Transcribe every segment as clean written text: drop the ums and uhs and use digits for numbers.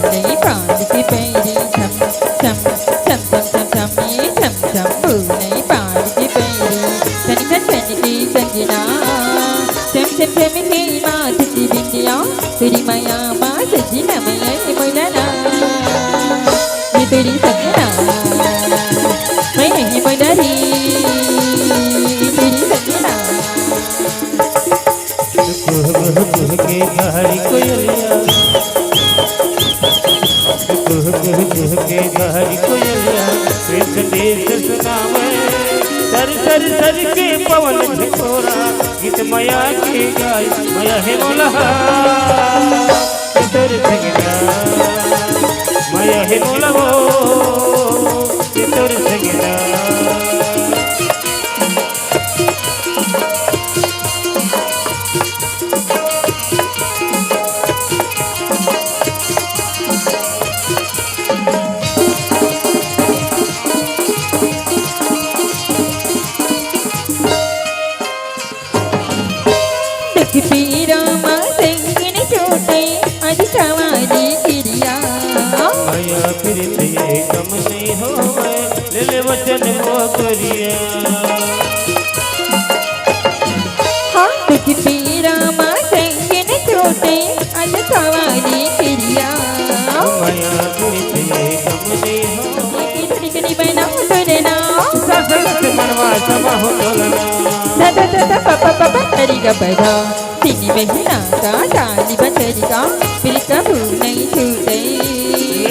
नहीं पानी की पैरी छम छम छम छम छम छम ये छम छम नहीं पानी की पैरी छन छन छन की संजना छम छम छम की माथ की बिंदिया तेरी माया माँ सजना मैया ये मोलाना ये तेरी सजना मैं ये मोलारी तेरी सजना के गहरी कोयलिया के गहरी कोयलिया देश देश सुनावे सर सर सर के पवन झकोरा गीत मया के गाय मया है मोलहा तेर संगना मया है मोलहो तेर संगना पीरा माँ संगन छोटे अधिकावाली क्रिया माया फिर ये कम नहीं हो ले वचन वो करिया हाँ तुझ पीरा माँ संगन छोटे अधिकावाली क्रिया माया फिर ये कम नहीं हो कितनी कितनी बना हो तो देना ससुर मनवा समा हो तोलना दादा दादा पापा पापा तेरी का पैदा तीनी बहना का डाली बचरी का फिर कबू नहीं छूटे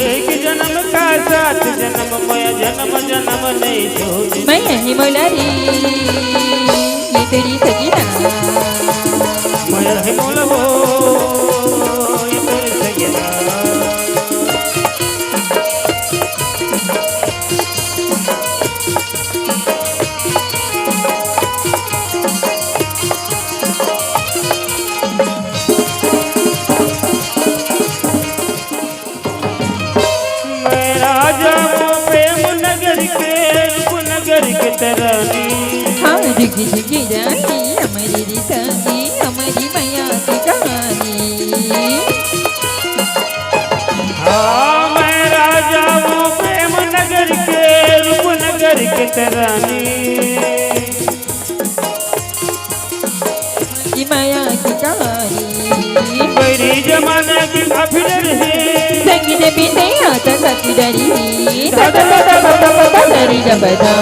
एक जन्म का साथ जन्म माया जन्म जन्म नहीं छूटे मैं ही मोलारी ये तेरी सजना माया है मोलहो ये तेरी सजना हाँ झुकी झुकी जानी हमारी रिसानी हमारी मैया की कहानी हाँ मैं राजा हूँ प्रेम नगर के रूप नगर के तरानी की मैया की कहानी मेरी जमाने की काफी डर है संगीत भी नहीं आता सकी डरी दादा दादा पापा पापा डरी जबदा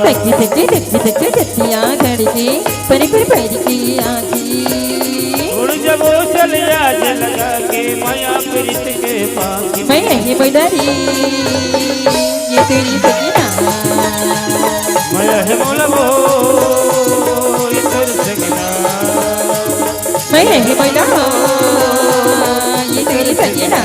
सखी सखी सखी सखी सखिया धड़की परी पर पैर की आँखी उड़ जब वो चले आज लगा के माया प्रीत के पास मैं यही बदरी ये तेरी सजना माया है मोलहो ये तेरी सजना मैं यही बदरा ये तेरी सजना